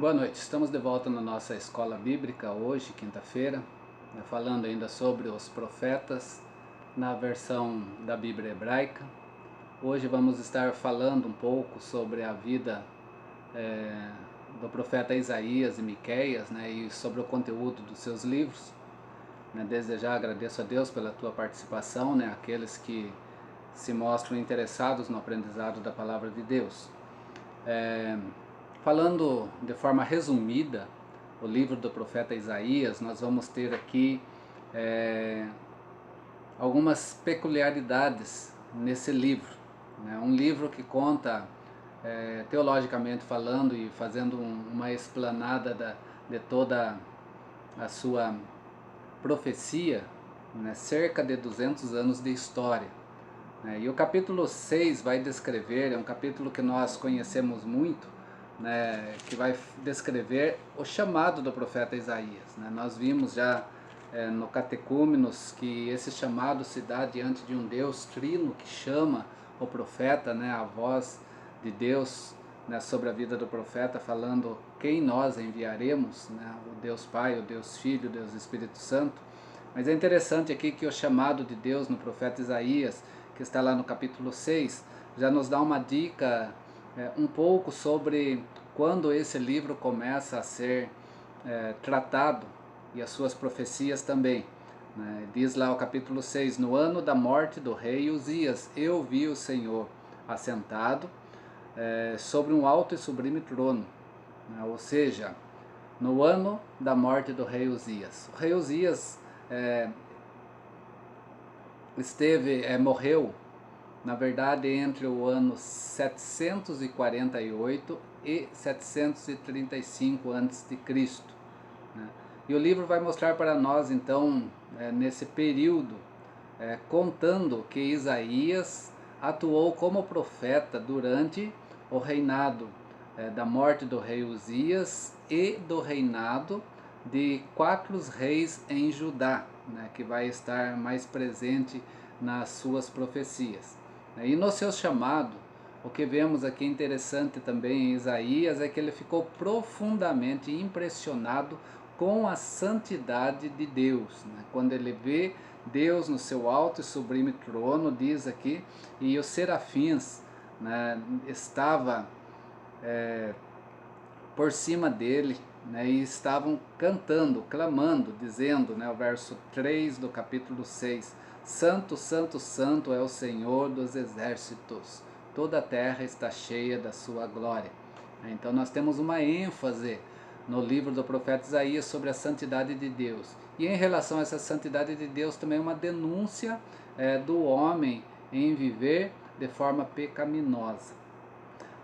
Boa noite, estamos de volta na nossa escola bíblica hoje, quinta-feira, falando ainda sobre os profetas na versão da Bíblia hebraica. Hoje vamos estar falando um pouco sobre a vida do profeta Isaías e Miqueias, e sobre o conteúdo dos seus livros. Desde já agradeço a Deus pela tua participação, aqueles que se mostram interessados no aprendizado da palavra de Deus. Falando de forma resumida o livro do profeta Isaías, nós vamos ter aqui algumas peculiaridades nesse livro. Um livro que conta, teologicamente falando e fazendo uma explanada de toda a sua profecia, cerca de 200 anos de história. E o capítulo 6 vai descrever, é um capítulo que nós conhecemos muito, que vai descrever o chamado do profeta Isaías. Nós vimos já no Catecúmenos que esse chamado se dá diante de um Deus trino que chama o profeta, a voz de Deus sobre a vida do profeta, falando quem nós enviaremos, o Deus Pai, o Deus Filho, o Deus Espírito Santo. Mas é interessante aqui que o chamado de Deus no profeta Isaías, que está lá no capítulo 6, já nos dá uma dica um pouco sobre quando esse livro começa a ser tratado e as suas profecias também. Diz lá o capítulo 6, no ano da morte do rei Uzias, eu vi o Senhor assentado sobre um alto e sublime trono. Ou seja, no ano da morte do rei Uzias. O rei Uzias morreu, na verdade, entre o ano 748 e 735 a.C. E o livro vai mostrar para nós, então, nesse período, contando que Isaías atuou como profeta durante o reinado da morte do rei Uzias e do reinado de 4 reis em Judá, que vai estar mais presente nas suas profecias. E no seu chamado, o que vemos aqui interessante também em Isaías é que ele ficou profundamente impressionado com a santidade de Deus. Quando ele vê Deus no seu alto e sublime trono, diz aqui, e os serafins estavam por cima dele, e estavam cantando, clamando, dizendo, o verso 3 do capítulo 6, Santo, Santo, Santo é o Senhor dos exércitos, toda a terra está cheia da sua glória. Então nós temos uma ênfase no livro do profeta Isaías sobre a santidade de Deus. E em relação a essa santidade de Deus também uma denúncia do homem em viver de forma pecaminosa.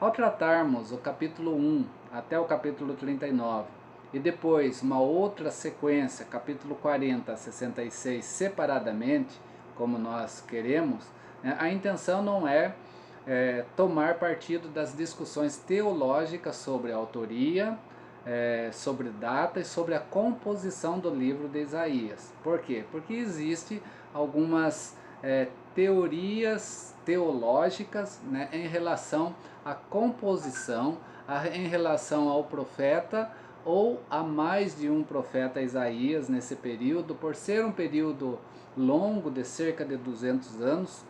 Ao tratarmos o capítulo 1 até o capítulo 39 e depois uma outra sequência, capítulo 40 a 66, separadamente, como nós queremos, a intenção não é tomar partido das discussões teológicas sobre a autoria, sobre data e sobre a composição do livro de Isaías. Por quê? Porque existe algumas teorias teológicas em relação à composição, em relação ao profeta ou a mais de um profeta Isaías nesse período, por ser um período longo de cerca de 200 anos,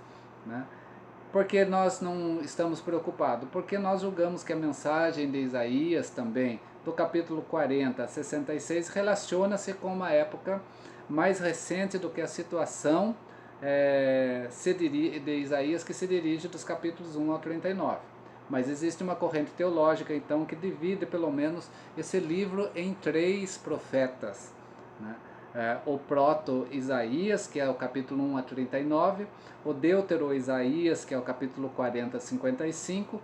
porque nós não estamos preocupados? Porque nós julgamos que a mensagem de Isaías também, do capítulo 40 a 66, relaciona-se com uma época mais recente do que a situação de Isaías, que se dirige dos capítulos 1 ao 39. Mas existe uma corrente teológica, então, que divide pelo menos esse livro em 3 profetas. O proto-Isaías, que é o capítulo 1 a 39, o Deutero-Isaías, que é o capítulo 40 a 55,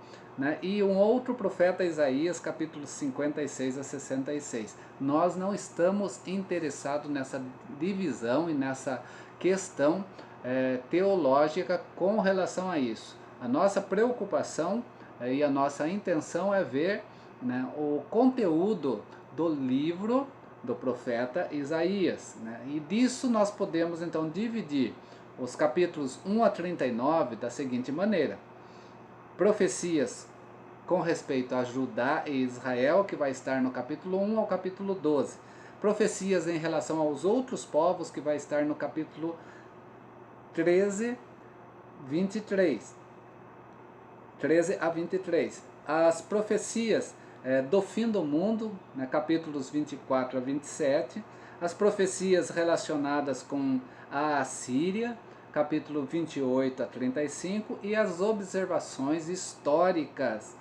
e um outro profeta Isaías, capítulo 56 a 66. Nós não estamos interessados nessa divisão e nessa questão teológica com relação a isso. A nossa preocupação e a nossa intenção é ver o conteúdo do livro do profeta Isaías. E disso nós podemos então dividir os capítulos 1 a 39 da seguinte maneira: profecias com respeito a Judá e Israel, que vai estar no capítulo 1 ao capítulo 12. Profecias em relação aos outros povos, que vai estar no capítulo 13, 23. 13 a 23. As profecias do fim do mundo, né, capítulos 24 a 27. As profecias relacionadas com a Assíria, capítulo 28 a 35. E as observações históricas,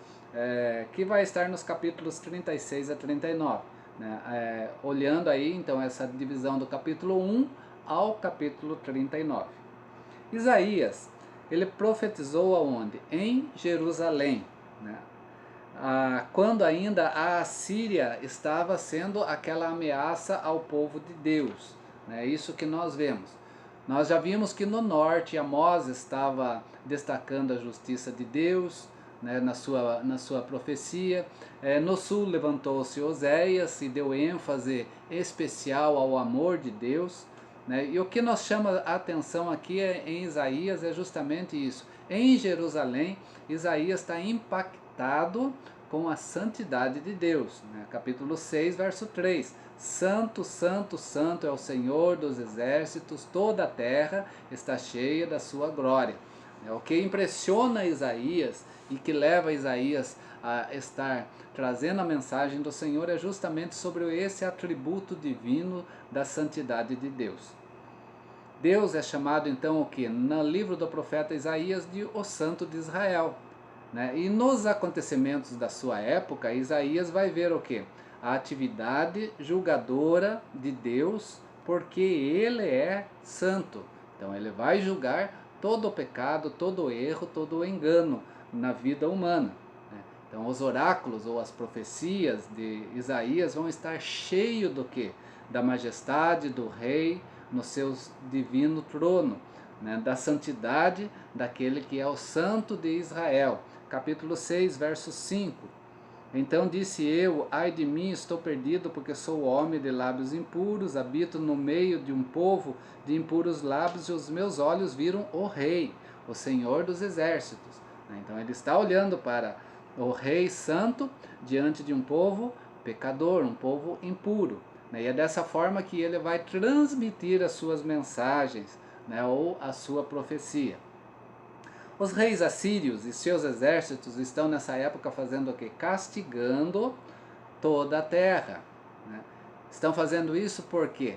que vai estar nos capítulos 36 a 39. Né, olhando aí, então, essa divisão do capítulo 1 ao capítulo 39. Isaías, ele profetizou aonde? Em Jerusalém, né? Quando ainda a Assíria estava sendo aquela ameaça ao povo de Deus, né? Isso que nós vemos. Nós já vimos que no norte Amós estava destacando a justiça de Deus, né, na sua profecia. No sul levantou-se Oséias e deu ênfase especial ao amor de Deus. Né? E o que nos chama a atenção aqui em Isaías é justamente isso. Em Jerusalém, Isaías está impactado com a santidade de Deus. Né? Capítulo 6, verso 3. Santo, santo, santo é o Senhor dos exércitos, toda a terra está cheia da sua glória. O que impressiona Isaías e que leva Isaías a estar trazendo a mensagem do Senhor é justamente sobre esse atributo divino da santidade de Deus. Deus é chamado então o que? No livro do profeta Isaías de o Santo de Israel. Né? E nos acontecimentos da sua época, Isaías vai ver o que? A atividade julgadora de Deus, porque Ele é santo. Então ele vai julgar todo o pecado, todo o erro, todo o engano na vida humana. Né? Então os oráculos ou as profecias de Isaías vão estar cheios do que? Da majestade do rei no seu divino trono, né? Da santidade daquele que é o Santo de Israel. Capítulo 6, verso 5. Então disse eu, ai de mim, estou perdido, porque sou homem de lábios impuros, habito no meio de um povo de impuros lábios, e os meus olhos viram o Rei, o Senhor dos exércitos. Então ele está olhando para o Rei Santo diante de um povo pecador, um povo impuro. E é dessa forma que ele vai transmitir as suas mensagens, né, ou a sua profecia. Os reis assírios e seus exércitos estão nessa época fazendo o quê? Castigando toda a terra. Né? Estão fazendo isso por quê?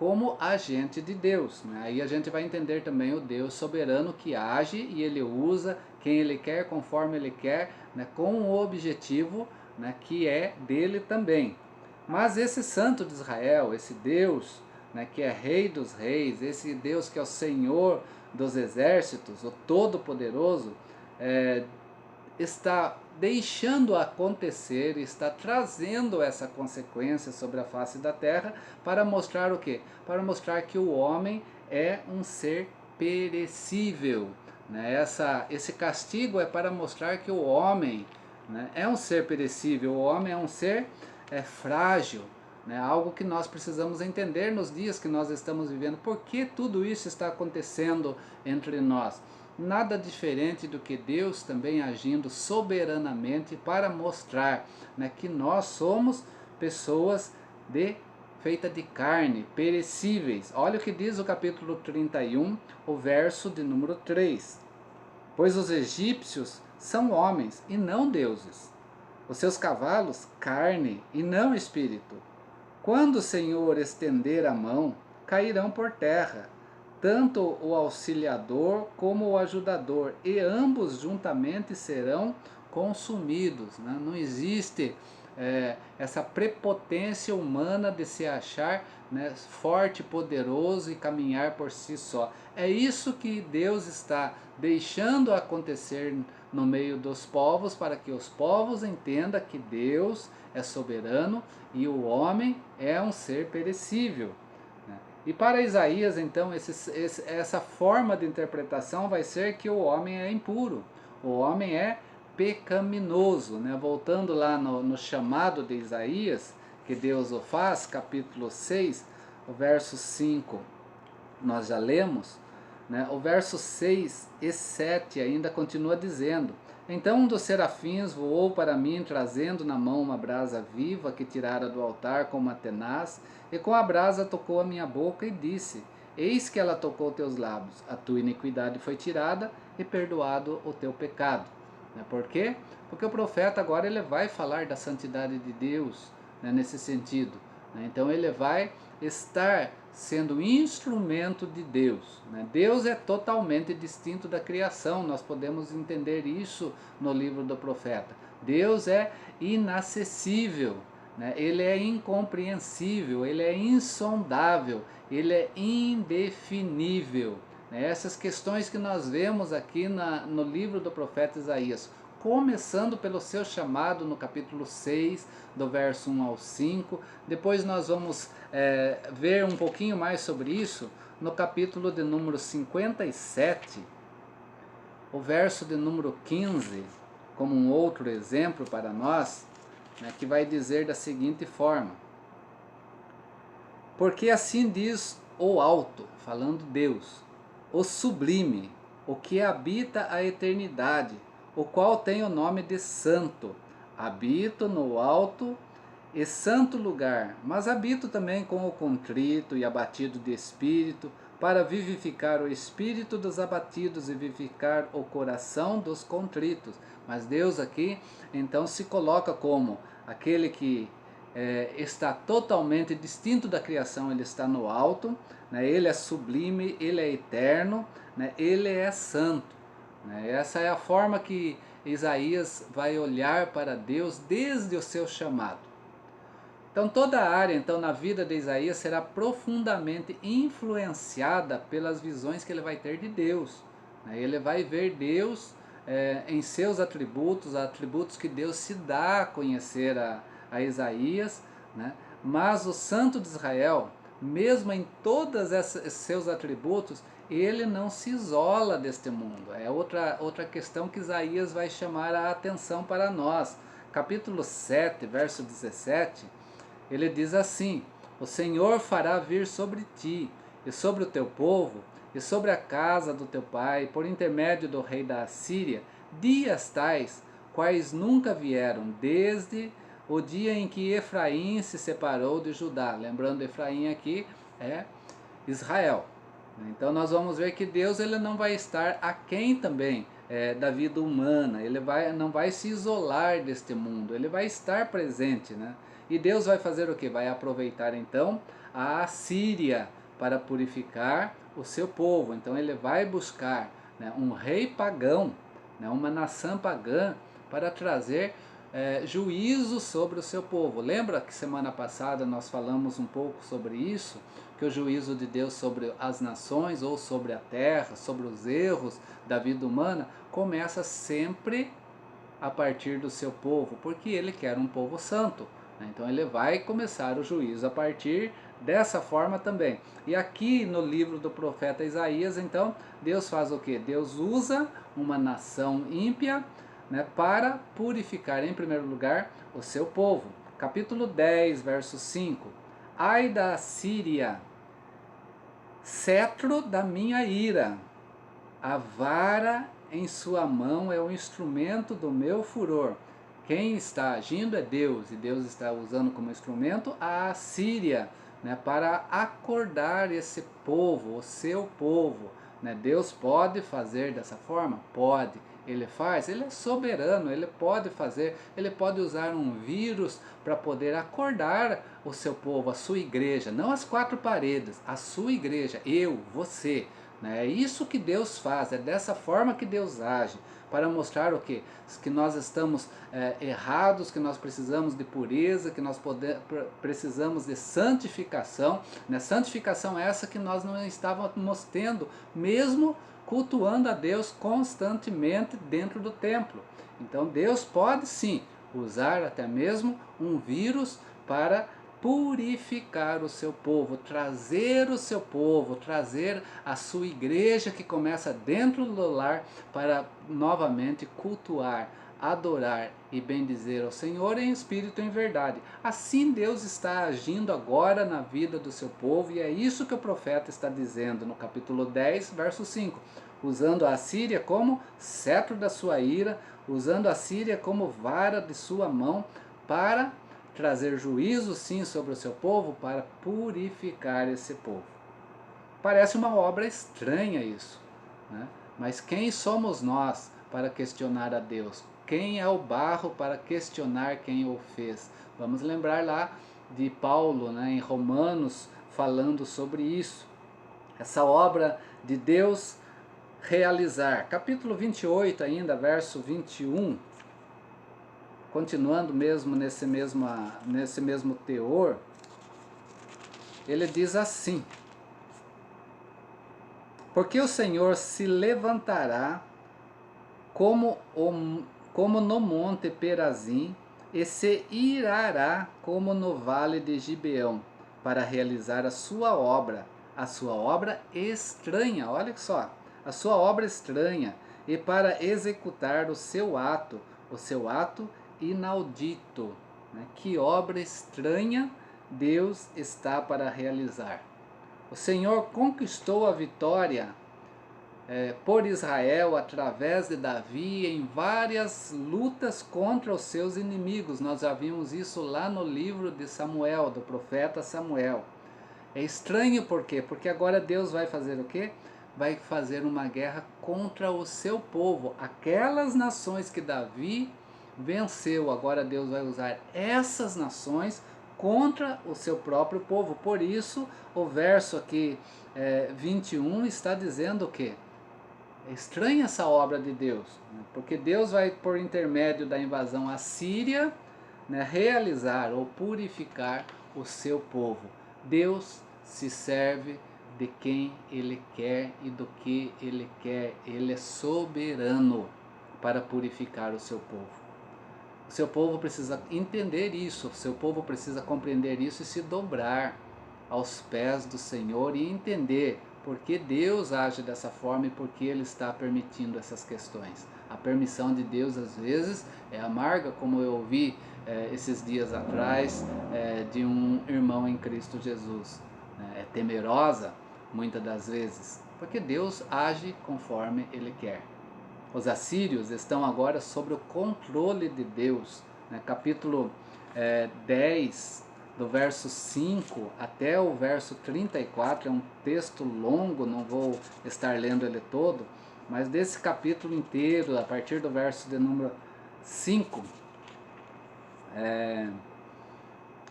Como agente de Deus. Né? Aí a gente vai entender também o Deus soberano que age e ele usa quem ele quer, conforme ele quer, né? Com o objetivo, né? Que é dele também. Mas esse santo de Israel, esse Deus, né? Que é rei dos reis, esse Deus que é o Senhor dos exércitos, o Todo-Poderoso, está deixando acontecer, está trazendo essa consequência sobre a face da terra para mostrar o quê? Para mostrar que o homem é um ser perecível. Né? Esse castigo é para mostrar que o homem, né, é um ser perecível, o homem é um ser frágil. Né? Algo que nós precisamos entender nos dias que nós estamos vivendo. Por que tudo isso está acontecendo entre nós? Nada diferente do que Deus também agindo soberanamente para mostrar, né, que nós somos pessoas feitas de carne, perecíveis. Olha o que diz o capítulo 31, o verso de número 3. Pois os egípcios são homens e não deuses, os seus cavalos carne e não espírito. Quando o Senhor estender a mão, cairão por terra, tanto o auxiliador como o ajudador, e ambos juntamente serão consumidos. Né? Não existe essa prepotência humana de se achar, né, forte, poderoso e caminhar por si só. É isso que Deus está deixando acontecer no meio dos povos, para que os povos entendam que Deus é soberano e o homem é um ser perecível. E para Isaías, então, essa forma de interpretação vai ser que o homem é impuro, o homem é pecaminoso. Né? Voltando lá no chamado de Isaías, que Deus o faz, capítulo 6, o verso 5, nós já lemos, né? O verso 6 e 7 ainda continua dizendo: Então um dos serafins voou para mim, trazendo na mão uma brasa viva que tirara do altar com uma tenaz, e com a brasa tocou a minha boca e disse: Eis que ela tocou teus lábios, a tua iniquidade foi tirada e perdoado o teu pecado. Por quê? Porque o profeta agora ele vai falar da santidade de Deus, nesse sentido. Então ele vai estar sendo instrumento de Deus. Deus é totalmente distinto da criação, nós podemos entender isso no livro do profeta. Deus é inacessível, ele é incompreensível, ele é insondável, ele é indefinível. Essas questões que nós vemos aqui no livro do profeta Isaías, começando pelo seu chamado no capítulo 6, do verso 1 ao 5. Depois nós vamos ver um pouquinho mais sobre isso no capítulo de número 57, o verso de número 15, como um outro exemplo para nós, que vai dizer da seguinte forma: Porque assim diz o alto, falando Deus, o sublime, o que habita a eternidade, o qual tem o nome de santo. Habito no alto e santo lugar, mas habito também com o contrito e abatido de espírito, para vivificar o espírito dos abatidos e vivificar o coração dos contritos. Mas Deus aqui então se coloca como aquele que está totalmente distinto da criação, ele está no alto, ele é sublime, ele é eterno, ele é santo. Essa é a forma que Isaías vai olhar para Deus desde o seu chamado. Então toda a área na vida de Isaías será profundamente influenciada pelas visões que ele vai ter de Deus. Ele vai ver Deus em seus atributos que Deus se dá a conhecer a Isaías, Mas o Santo de Israel, mesmo em todos esses seus atributos, ele não se isola deste mundo. É outra questão que Isaías vai chamar a atenção para nós. Capítulo 7, verso 17, ele diz assim: O Senhor fará vir sobre ti, e sobre o teu povo, e sobre a casa do teu pai, por intermédio do rei da Assíria, dias tais, quais nunca vieram, desde o dia em que Efraim se separou de Judá. Lembrando, Efraim aqui é Israel. Então nós vamos ver que Deus ele não vai estar aquém também da vida humana, ele não vai se isolar deste mundo, ele vai estar presente, E Deus vai fazer o que? Vai aproveitar então a Assíria para purificar o seu povo. Então ele vai buscar um rei pagão, uma nação pagã, para trazer juízo sobre o seu povo. Lembra que semana passada nós falamos um pouco sobre isso? Que o juízo de Deus sobre as nações ou sobre a terra, sobre os erros da vida humana, começa sempre a partir do seu povo, porque ele quer um povo santo. Então ele vai começar o juízo a partir dessa forma também. E aqui no livro do profeta Isaías, então, Deus faz o quê? Deus usa uma nação ímpia para purificar, em primeiro lugar, o seu povo. Capítulo 10, verso 5. Ai da Síria, cetro da minha ira, a vara em sua mão é o instrumento do meu furor. Quem está agindo é Deus, e Deus está usando como instrumento a Assíria, para acordar esse povo, o seu povo. Deus pode fazer dessa forma? Pode. Ele faz? Ele é soberano, ele pode fazer, ele pode usar um vírus para poder acordar o seu povo, a sua igreja, não as quatro paredes, a sua igreja, eu, você. É isso que Deus faz, é dessa forma que Deus age, para mostrar o quê? Que nós estamos errados, que nós precisamos de pureza, que nós precisamos de santificação. Santificação essa que nós não estávamos tendo, mesmo cultuando a Deus constantemente dentro do templo. Então Deus pode sim usar até mesmo um vírus para purificar o seu povo, trazer o seu povo, trazer a sua igreja que começa dentro do lar para novamente cultuar adorar e bendizer ao Senhor em espírito e em verdade. Assim Deus está agindo agora na vida do seu povo, e é isso que o profeta está dizendo no capítulo 10, verso 5. Usando a Assíria como cetro da sua ira, usando a Síria como vara de sua mão, para trazer juízo sim sobre o seu povo, para purificar esse povo. Parece uma obra estranha isso, né? Mas quem somos nós para questionar a Deus? Quem é o barro para questionar quem o fez? Vamos lembrar lá de Paulo, né, em Romanos, falando sobre isso. Essa obra de Deus realizar. Capítulo 28 ainda, verso 21, continuando mesmo nesse mesmo teor, ele diz assim: porque o Senhor se levantará como no monte Perazim, e se irará como no vale de Gibeão, para realizar a sua obra estranha, olha só, a sua obra estranha, e para executar o seu ato inaudito. Né? Que obra estranha Deus está para realizar. O Senhor conquistou a vitória por Israel através de Davi em várias lutas contra os seus inimigos. Nós já vimos isso lá no livro de Samuel, do profeta Samuel. É estranho por quê? Porque agora Deus vai fazer o quê? Vai fazer uma guerra contra o seu povo. Aquelas nações que Davi venceu, agora Deus vai usar essas nações contra o seu próprio povo. Por isso, o verso aqui 21 está dizendo o quê? É estranha essa obra de Deus, né? Porque Deus vai, por intermédio da invasão assíria, né, realizar ou purificar o seu povo. Deus se serve de quem Ele quer e do que Ele quer. Ele é soberano para purificar o seu povo. O seu povo precisa entender isso, o seu povo precisa compreender isso e se dobrar aos pés do Senhor e entender porque Deus age dessa forma e porque Ele está permitindo essas questões. A permissão de Deus às vezes é amarga, como eu ouvi esses dias atrás de um irmão em Cristo Jesus. É temerosa muitas das vezes, porque Deus age conforme Ele quer. Os assírios estão agora sob o controle de Deus. Né? Capítulo 10, do verso 5 até o verso 34, é um texto longo, não vou estar lendo ele todo, mas desse capítulo inteiro, a partir do verso de número 5,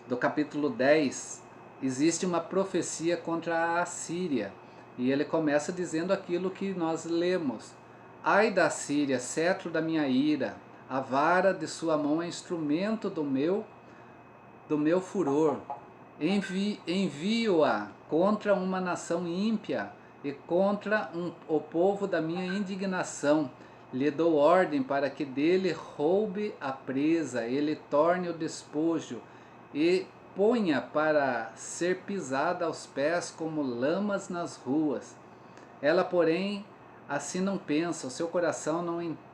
do capítulo 10, existe uma profecia contra a Assíria, e ele começa dizendo aquilo que nós lemos: ai da Síria, cetro da minha ira, a vara de sua mão é instrumento do meu furor. Envio-a contra uma nação ímpia e contra o povo da minha indignação. Lhe dou ordem para que dele roube a presa, ele torne o despojo e ponha para ser pisada aos pés como lamas nas ruas. Ela, porém, assim não pensa, o seu coração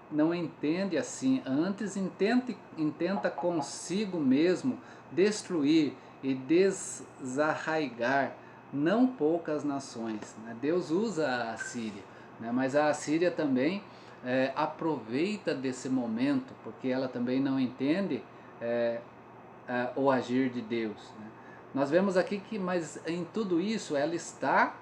não entende assim, antes intenta consigo mesmo destruir e desarraigar não poucas nações. Né? Deus usa a Assíria, né? Mas a Assíria também aproveita desse momento, porque ela também não entende o agir de Deus. Né? Nós vemos aqui que, mas em tudo isso, ela está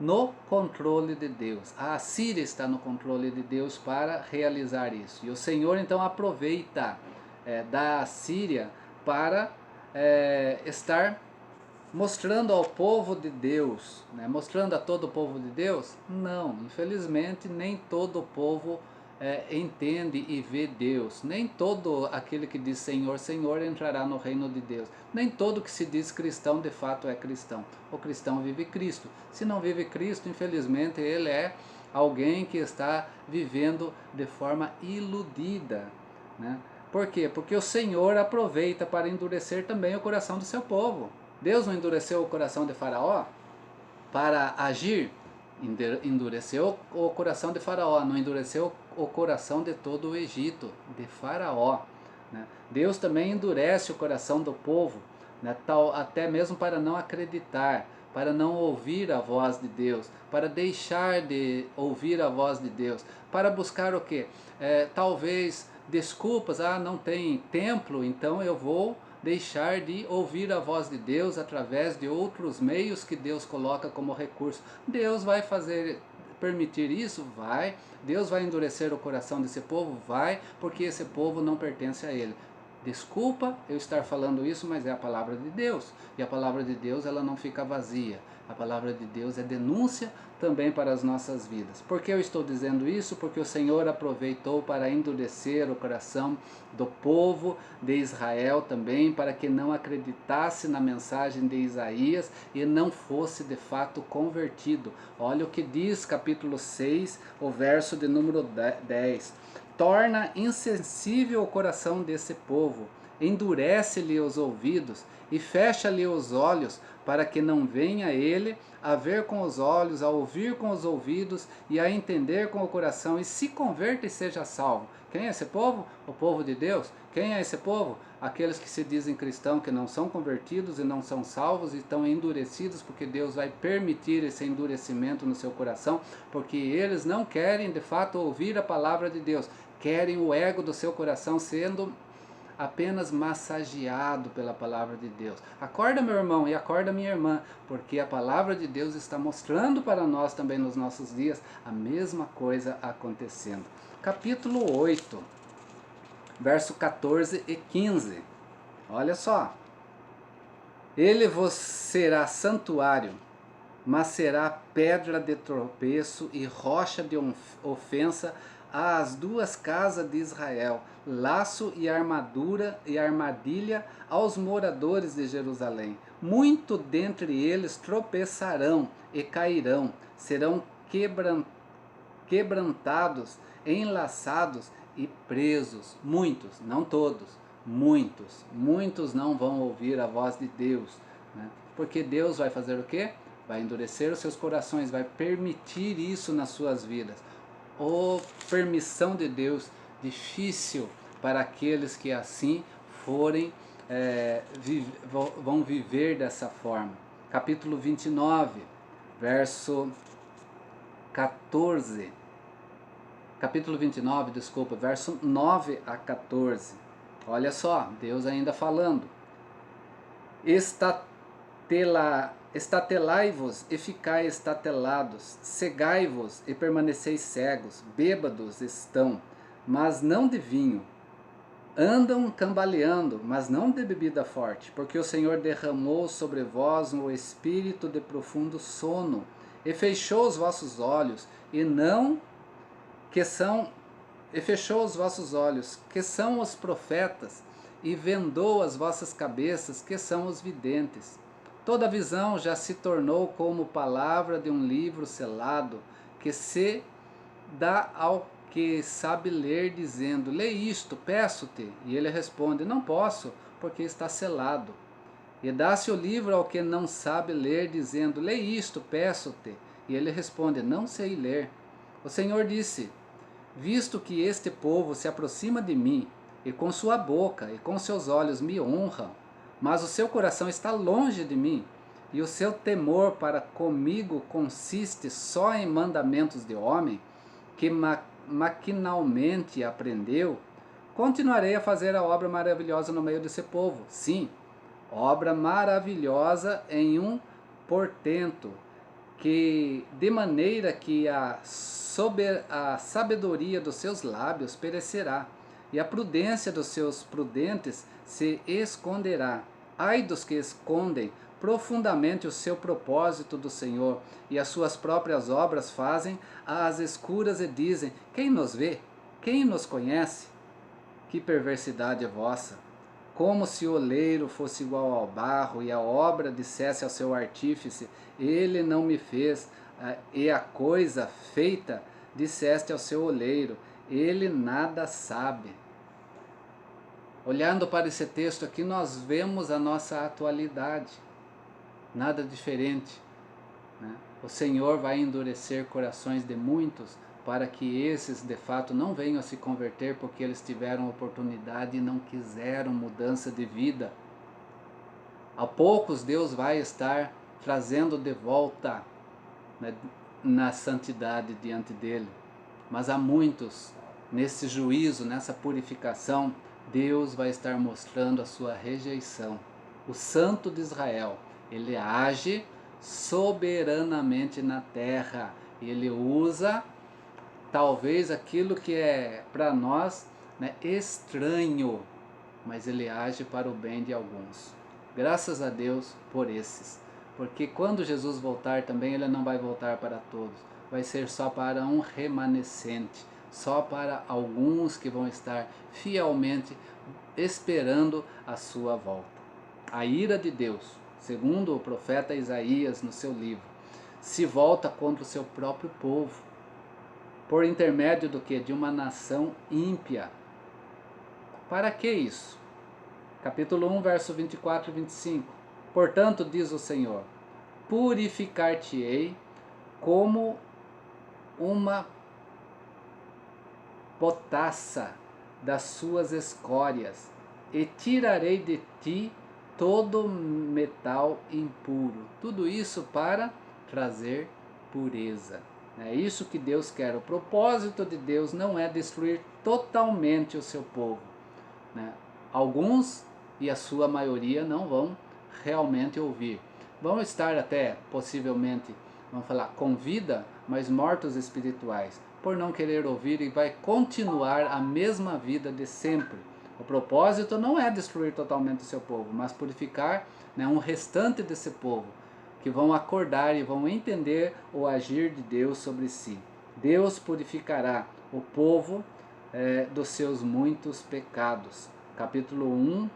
no controle de Deus. A Assíria está no controle de Deus para realizar isso. E o Senhor então aproveita da Assíria para estar mostrando ao povo de Deus, né? Mostrando a todo o povo de Deus? Não, infelizmente nem todo o povo entende e vê Deus. Nem todo aquele que diz Senhor, Senhor entrará no reino de Deus. Nem todo que se diz cristão de fato é cristão. O cristão vive Cristo. Se não vive Cristo, infelizmente ele é alguém que está vivendo de forma iludida, né? Por quê? Porque o Senhor aproveita para endurecer também o coração do seu povo. Deus não endureceu o coração de Faraó para agir Endureceu o coração de Faraó, não endureceu o coração de todo o Egito, de Faraó. Né? Deus também endurece o coração do povo, né? Até mesmo para não acreditar, para não ouvir a voz de Deus, para deixar de ouvir a voz de Deus, para buscar o quê? Talvez desculpas, não tem templo, então eu vou deixar de ouvir a voz de Deus através de outros meios que Deus coloca como recurso. Deus vai permitir isso? Vai. Deus vai endurecer o coração desse povo? Vai, porque esse povo não pertence a Ele. Desculpa eu estar falando isso, mas é a palavra de Deus. E a palavra de Deus, ela não fica vazia. A palavra de Deus é denúncia também para as nossas vidas. Por que eu estou dizendo isso? Porque o Senhor aproveitou para endurecer o coração do povo de Israel também, para que não acreditasse na mensagem de Isaías e não fosse de fato convertido. Olha o que diz capítulo 6, o verso de número 10. Torna insensível o coração desse povo, endurece-lhe os ouvidos e fecha-lhe os olhos, para que não venha ele a ver com os olhos, a ouvir com os ouvidos e a entender com o coração, e se converta e seja salvo. Quem é esse povo? O povo de Deus. Quem é esse povo? Aqueles que se dizem cristãos, que não são convertidos e não são salvos e estão endurecidos, porque Deus vai permitir esse endurecimento no seu coração, porque eles não querem de fato ouvir a palavra de Deus, querem o ego do seu coração sendo apenas massageado pela palavra de Deus. Acorda, meu irmão, e acorda, minha irmã, porque a palavra de Deus está mostrando para nós também nos nossos dias a mesma coisa acontecendo. Capítulo 8, verso 14 e 15. Olha só. Ele vos será santuário, mas será pedra de tropeço e rocha de ofensa às duas casas de Israel, laço e armadura e armadilha aos moradores de Jerusalém. Muito dentre eles tropeçarão e cairão, serão quebrantados, enlaçados e presos. Muitos, não todos, muitos não vão ouvir a voz de Deus, né? Porque Deus vai fazer o quê? Vai endurecer os seus corações, vai permitir isso nas suas vidas. Permissão de Deus, difícil para aqueles que assim forem, vão viver dessa forma. Capítulo 29, verso 14. Capítulo 29, desculpa, verso 9 a 14. Olha só, Deus ainda falando. Estatelai-vos e ficai estatelados, cegai-vos e permaneceis cegos, bêbados estão, mas não de vinho, andam cambaleando, mas não de bebida forte, porque o Senhor derramou sobre vós um espírito de profundo sono, e fechou os vossos olhos, e fechou os vossos olhos, que são os profetas, e vendou as vossas cabeças, que são os videntes. Toda visão já se tornou como palavra de um livro selado, que se dá ao que sabe ler, dizendo: lê isto, peço-te. E ele responde: não posso, porque está selado. E dá-se o livro ao que não sabe ler, dizendo: lê isto, peço-te. E ele responde: não sei ler. O Senhor disse: visto que este povo se aproxima de mim, e com sua boca e com seus olhos me honram, mas o seu coração está longe de mim, e o seu temor para comigo consiste só em mandamentos de homem, que maquinalmente aprendeu, continuarei a fazer a obra maravilhosa no meio desse povo. Sim, obra maravilhosa em um portento, que de maneira que a sabedoria dos seus lábios perecerá, e a prudência dos seus prudentes se esconderá. Ai dos que escondem profundamente o seu propósito do Senhor, e as suas próprias obras fazem às escuras e dizem: quem nos vê? Quem nos conhece? Que perversidade é vossa! Como se o oleiro fosse igual ao barro, e a obra dissesse ao seu artífice: ele não me fez, e a coisa feita disseste ao seu oleiro: ele nada sabe. Olhando para esse texto aqui, nós vemos a nossa atualidade, nada diferente, né? o Senhor vai endurecer corações de muitos para que esses de fato não venham a se converter porque eles tiveram oportunidade e não quiseram mudança de vida. A poucos Deus vai estar trazendo de volta, né, na santidade diante dele. Mas há muitos, nesse juízo, nessa purificação, Deus vai estar mostrando a sua rejeição. O Santo de Israel, ele age soberanamente na terra. Ele usa talvez aquilo que é para nós, né, estranho, mas ele age para o bem de alguns. Graças a Deus por esses. Porque quando Jesus voltar também, ele não vai voltar para todos. Vai ser só para um remanescente. Só para alguns que vão estar fielmente esperando a sua volta. A ira de Deus, segundo o profeta Isaías no seu livro, se volta contra o seu próprio povo. Por intermédio do que? De uma nação ímpia. Para que isso? Capítulo 1, verso 24 e 25. Portanto, diz o Senhor, purificar-te-ei como uma potassa das suas escórias, e tirarei de ti todo metal impuro. Tudo isso para trazer pureza. É isso que Deus quer. O propósito de Deus não é destruir totalmente o seu povo, né? Alguns, e a sua maioria, não vão realmente ouvir. Vão estar até, possivelmente, vamos falar, com vida, mas mortos espirituais, por não querer ouvir, e vai continuar a mesma vida de sempre. O propósito não é destruir totalmente o seu povo, mas purificar, né, um restante desse povo, que vão acordar e vão entender o agir de Deus sobre si. Deus purificará o povo dos seus muitos pecados. Capítulo 1,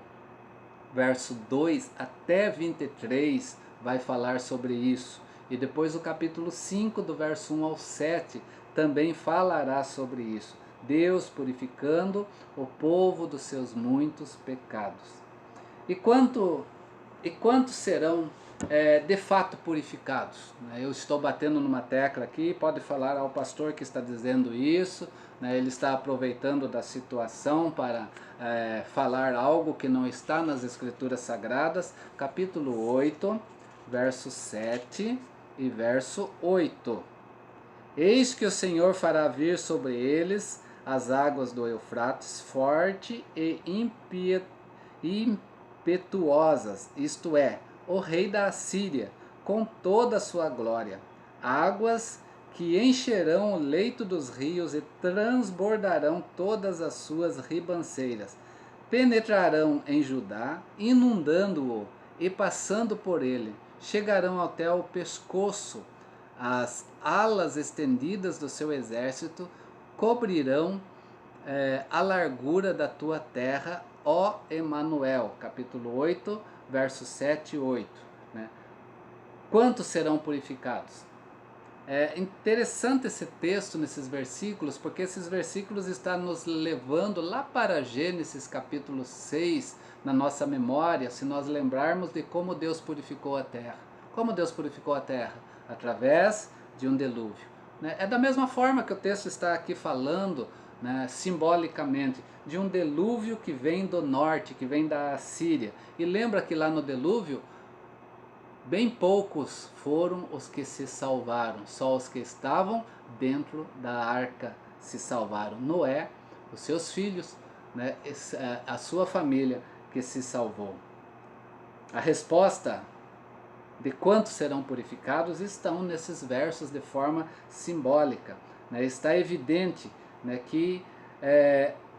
verso 2 até 23 vai falar sobre isso. E depois o capítulo 5, do verso 1 ao 7, também falará sobre isso. Deus purificando o povo dos seus muitos pecados. E quantos serão de fato purificados? Eu estou batendo numa tecla aqui, pode falar ao pastor que está dizendo isso, né? Ele está aproveitando da situação para falar algo que não está nas Escrituras Sagradas. Capítulo 8, verso 7 e verso 8. Eis que o Senhor fará vir sobre eles as águas do Eufrates, forte e impetuosas, isto é, o rei da Assíria, com toda a sua glória. Águas que encherão o leito dos rios e transbordarão todas as suas ribanceiras. Penetrarão em Judá, inundando-o e passando por ele. Chegarão até o pescoço. As alas estendidas do seu exército cobrirão a largura da tua terra, ó Emanuel. Capítulo 8, versos 7 e 8. Né? Quantos serão purificados? É interessante esse texto nesses versículos, porque esses versículos estão nos levando lá para Gênesis capítulo 6, na nossa memória, se nós lembrarmos de como Deus purificou a terra. Como Deus purificou a terra? Através de um dilúvio. É da mesma forma que o texto está aqui falando, né, simbolicamente, de um dilúvio que vem do norte, que vem da Assíria. E lembra que lá no dilúvio, bem poucos foram os que se salvaram, só os que estavam dentro da arca se salvaram. Noé, os seus filhos, né, a sua família que se salvou. A resposta de quantos serão purificados estão nesses versos de forma simbólica. Né? Está evidente, né, que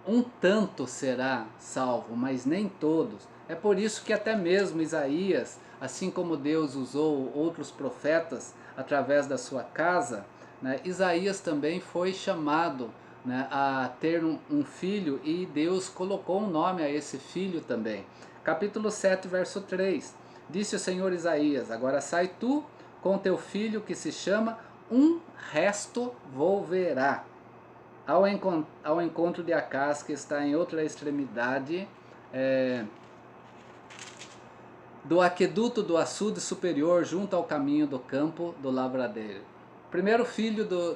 um tanto será salvo, mas nem todos. É por isso que até mesmo Isaías, assim como Deus usou outros profetas através da sua casa, né, Isaías também foi chamado, né, a ter um filho, e Deus colocou um nome a esse filho também. Capítulo 7, verso 3. Disse o Senhor Isaías, agora sai tu com teu filho que se chama Um Resto Volverá, ao encontro de Acás, que está em outra extremidade do aqueduto do açude superior junto ao caminho do campo do lavradeiro. Primeiro filho do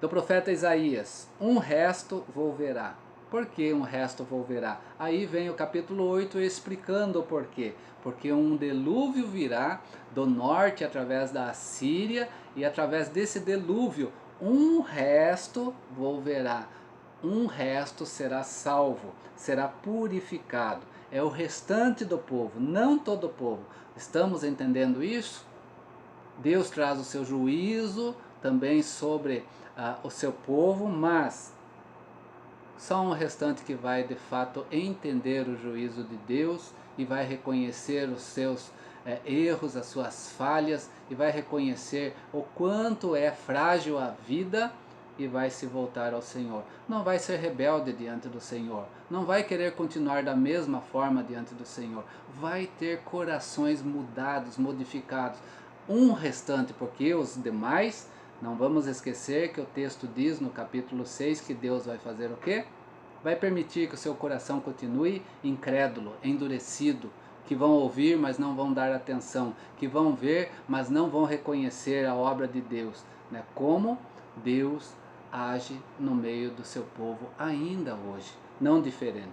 profeta Isaías, um resto volverá. Por que um resto volverá? Aí vem o capítulo 8 explicando o porquê. Porque um dilúvio virá do norte através da Assíria, e através desse dilúvio um resto volverá. Um resto será salvo, será purificado. É o restante do povo, não todo o povo. Estamos entendendo isso? Deus traz o seu juízo também sobre o seu povo, mas só um restante que vai de fato entender o juízo de Deus e vai reconhecer os seus erros, as suas falhas, e vai reconhecer o quanto é frágil a vida e vai se voltar ao Senhor. Não vai ser rebelde diante do Senhor, não vai querer continuar da mesma forma diante do Senhor, vai ter corações mudados, modificados. Um restante, porque os demais, não vamos esquecer que o texto diz no capítulo 6 que Deus vai fazer o quê? Vai permitir que o seu coração continue incrédulo, endurecido, que vão ouvir, mas não vão dar atenção, que vão ver, mas não vão reconhecer a obra de Deus, né? Como Deus age no meio do seu povo ainda hoje, não diferente.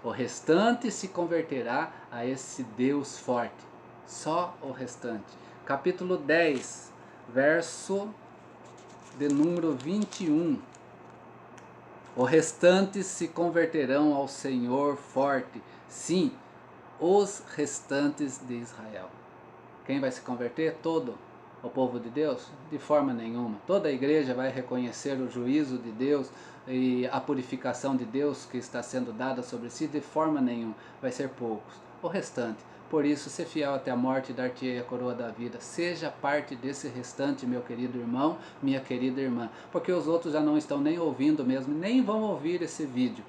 O restante se converterá a esse Deus forte, só o restante. Capítulo 10, verso de número 21. O restante se converterão ao Senhor forte, sim, os restantes de Israel. Quem vai se converter? Todo o povo de Deus? De forma nenhuma. Toda a igreja vai reconhecer o juízo de Deus e a purificação de Deus que está sendo dada sobre si? De forma nenhuma. Vai ser poucos. O restante. Por isso, ser fiel até a morte e dar-te-ei a coroa da vida. Seja parte desse restante, meu querido irmão, minha querida irmã. Porque os outros já não estão nem ouvindo mesmo, nem vão ouvir esse vídeo.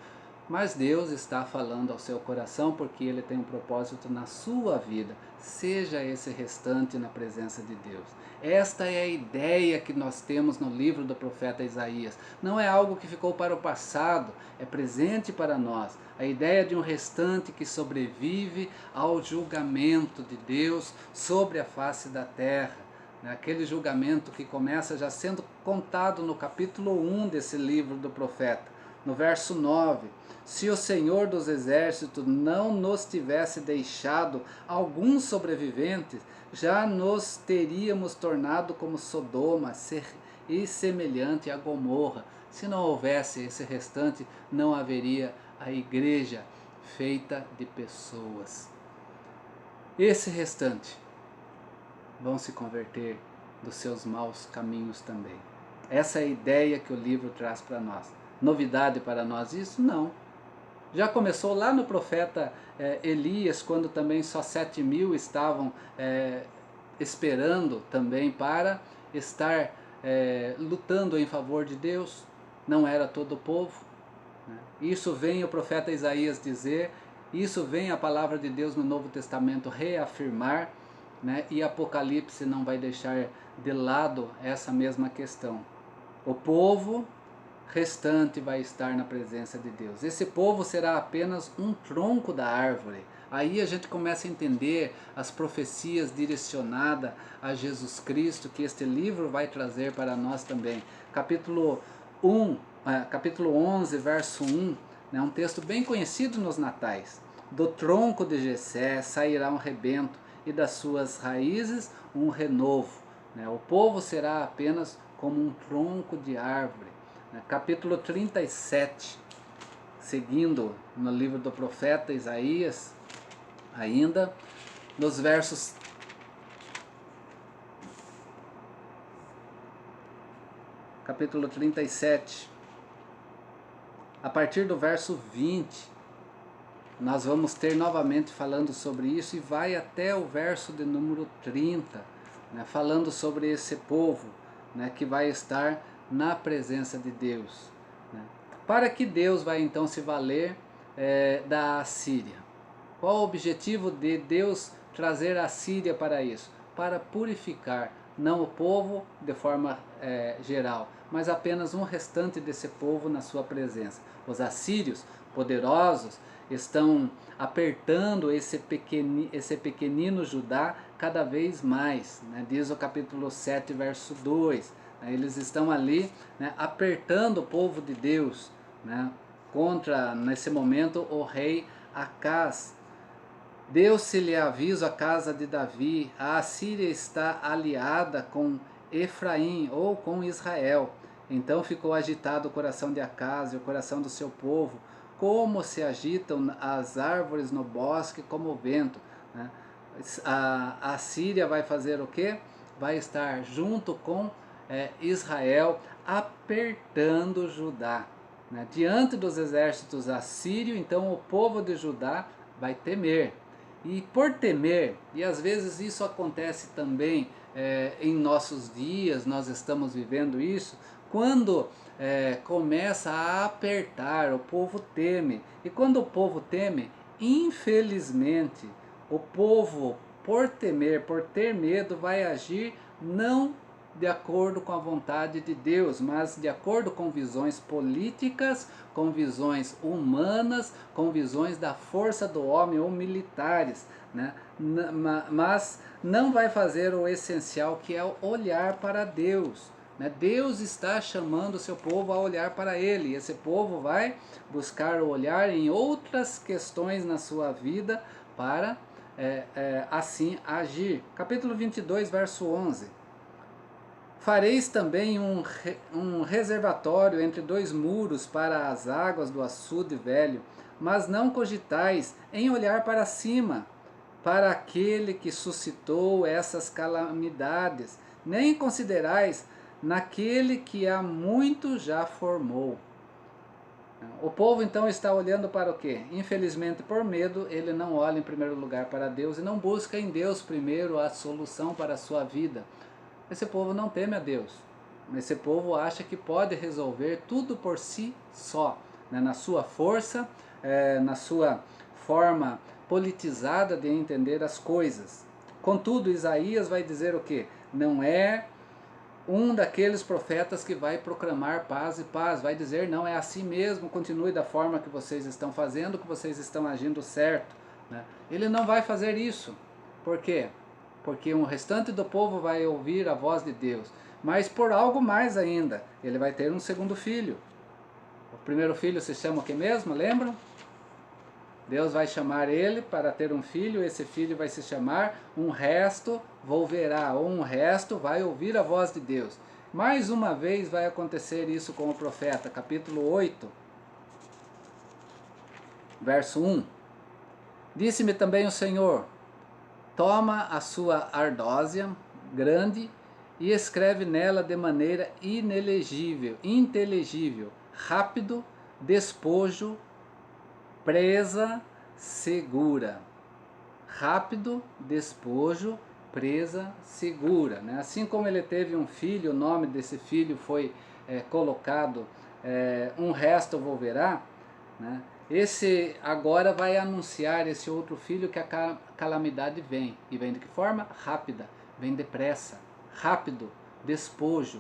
Mas Deus está falando ao seu coração porque Ele tem um propósito na sua vida. Seja esse restante na presença de Deus. Esta é a ideia que nós temos no livro do profeta Isaías. Não é algo que ficou para o passado, é presente para nós. A ideia de um restante que sobrevive ao julgamento de Deus sobre a face da terra. Aquele julgamento que começa já sendo contado no capítulo 1 desse livro do profeta. No verso 9, se o Senhor dos Exércitos não nos tivesse deixado alguns sobreviventes, já nos teríamos tornado como Sodoma e semelhante a Gomorra. Se não houvesse esse restante, não haveria a igreja feita de pessoas. Esse restante vão se converter dos seus maus caminhos também. Essa é a ideia que o livro traz para nós. Novidade para nós isso? Não. Já começou lá no profeta Elias, quando também só 7.000 estavam esperando também para estar lutando em favor de Deus. Não era todo o povo. Né? Isso vem o profeta Isaías dizer, isso vem a palavra de Deus no Novo Testamento reafirmar, né? E Apocalipse não vai deixar de lado essa mesma questão. O povo restante vai estar na presença de Deus. Esse povo será apenas um tronco da árvore. Aí a gente começa a entender as profecias direcionadas a Jesus Cristo, que este livro vai trazer para nós também. Capítulo 11, verso 1, né, um texto bem conhecido nos natais. Do tronco de Jessé sairá um rebento, e das suas raízes um renovo. Né? O povo será apenas como um tronco de árvore. Capítulo 37, seguindo no livro do profeta Isaías, ainda, nos versos capítulo 37, a partir do verso 20, nós vamos ter novamente falando sobre isso, e vai até o verso de número 30, né, falando sobre esse povo, né, que vai estar na presença de Deus. Né? Para que Deus vai então se valer da Assíria? Qual o objetivo de Deus trazer a Síria para isso? Para purificar, não o povo de forma geral, mas apenas um restante desse povo na sua presença. Os assírios poderosos estão apertando esse pequenino Judá cada vez mais, né? Diz o capítulo 7, verso 2, né? Eles estão ali, né, apertando o povo de Deus, né, contra, nesse momento, o rei Acaz. Deu-se-lhe aviso à casa de Davi: a Assíria está aliada com Efraim ou com Israel. Então ficou agitado o coração de Acaz e o coração do seu povo, como se agitam as árvores no bosque como o vento, né? A Síria vai fazer o quê? Vai estar junto com Israel, apertando Judá, né? Diante dos exércitos assírios, então o povo de Judá vai temer. E por temer, e às vezes isso acontece também em nossos dias, nós estamos vivendo isso, quando começa a apertar, o povo teme. E quando o povo teme, infelizmente, o povo, por temer, por ter medo, vai agir não de acordo com a vontade de Deus, mas de acordo com visões políticas, com visões humanas, com visões da força do homem ou militares, né? Mas não vai fazer o essencial, que é olhar para Deus, né? Deus está chamando o seu povo a olhar para Ele, e esse povo vai buscar o olhar em outras questões na sua vida para assim agir. Capítulo 22, verso 11. Fareis também um reservatório entre dois muros para as águas do açude velho, mas não cogitais em olhar para cima, para aquele que suscitou essas calamidades, nem considerais naquele que há muito já formou. O povo então está olhando para o quê? Infelizmente, por medo, ele não olha em primeiro lugar para Deus e não busca em Deus primeiro a solução para a sua vida. Esse povo não teme a Deus. Esse povo acha que pode resolver tudo por si só, né? Na sua força, na sua forma politizada de entender as coisas. Contudo, Isaías vai dizer o quê? Não é um daqueles profetas que vai proclamar paz e paz, vai dizer, não, é assim mesmo, continue da forma que vocês estão fazendo, que vocês estão agindo certo, né? Ele não vai fazer isso. Por quê? Porque o restante do povo vai ouvir a voz de Deus. Mas por algo mais ainda, ele vai ter um segundo filho. O primeiro filho se chama o que mesmo? Lembram? Deus vai chamar ele para ter um filho, esse filho vai se chamar um resto volverá, ou um resto vai ouvir a voz de Deus. Mais uma vez vai acontecer isso com o profeta, capítulo 8, verso 1. Disse-me também o Senhor: toma a sua ardósia grande e escreve nela de maneira inteligível, rápido, despojo, presa, segura. Rápido, despojo, presa, segura, né? Assim como ele teve um filho, o nome desse filho foi colocado um resto volverá, né? Esse agora vai anunciar esse outro filho que a calamidade vem. E vem de que forma? Rápida, vem depressa, rápido, despojo,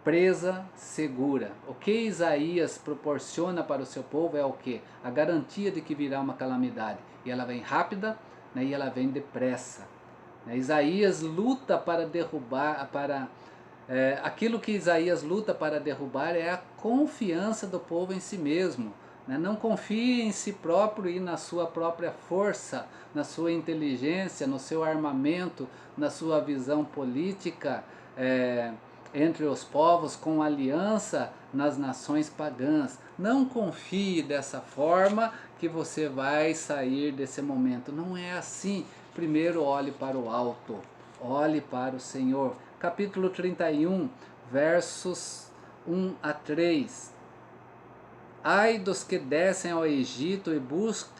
presa, segura. O que Isaías proporciona para o seu povo é o que? A garantia de que virá uma calamidade. E ela vem rápida, né, e ela vem depressa. Isaías luta para derrubar, aquilo que Isaías luta para derrubar é a confiança do povo em si mesmo. Né? Não confie em si próprio e na sua própria força, na sua inteligência, no seu armamento, na sua visão política, entre os povos, com aliança nas nações pagãs. Não confie dessa forma que você vai sair desse momento. Não é assim. Primeiro olhe para o alto, olhe para o Senhor. Capítulo 31, versos 1 a 3. Ai dos que descem ao Egito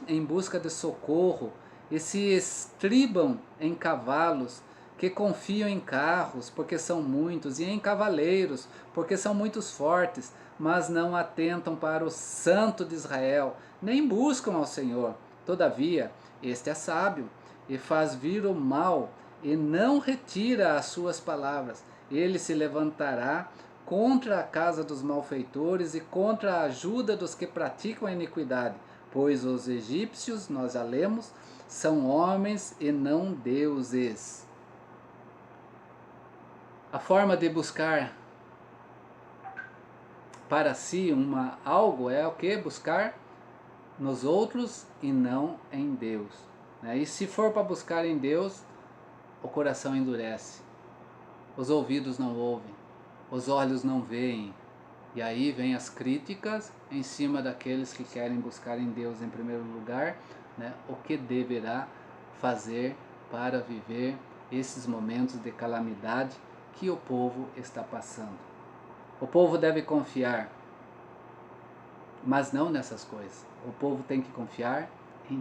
em busca de socorro, e se estribam em cavalos, que confiam em carros, porque são muitos, e em cavaleiros, porque são muitos fortes, mas não atentam para o Santo de Israel, nem buscam ao Senhor. Todavia, este é sábio, e faz vir o mal, e não retira as suas palavras. Ele se levantará contra a casa dos malfeitores e contra a ajuda dos que praticam a iniquidade, pois os egípcios, nós já lemos, são homens e não deuses. A forma de buscar para si algo é o que? Buscar nos outros e não em Deus. E se for para buscar em Deus, o coração endurece, os ouvidos não ouvem, os olhos não veem. E aí vem as críticas em cima daqueles que querem buscar em Deus em primeiro lugar, o que deverá fazer para viver esses momentos de calamidade que o povo está passando. O povo deve confiar, mas não nessas coisas. O povo tem que confiar em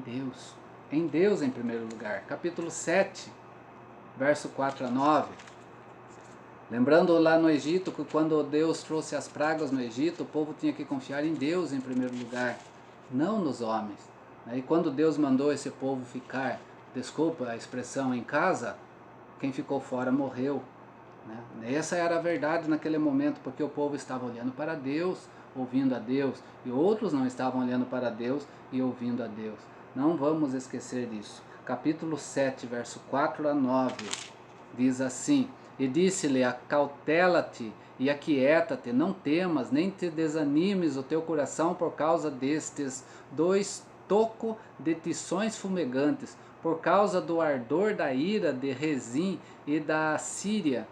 Deus em primeiro lugar. Capítulo 7, verso 4 a 9. Lembrando lá no Egito que quando Deus trouxe as pragas no Egito, o povo tinha que confiar em Deus em primeiro lugar, não nos homens. E quando Deus mandou esse povo ficar, desculpa a expressão, em casa, quem ficou fora morreu. Essa era a verdade naquele momento, porque o povo estava olhando para Deus, ouvindo a Deus, e outros não estavam olhando para Deus e ouvindo a Deus. Não vamos esquecer disso. Capítulo 7, verso 4 a 9, diz assim: E disse-lhe, acautela-te e aquieta-te, não temas, nem te desanimes o teu coração por causa destes dois tocos de tições fumegantes, por causa do ardor da ira de Rezim e da Síria,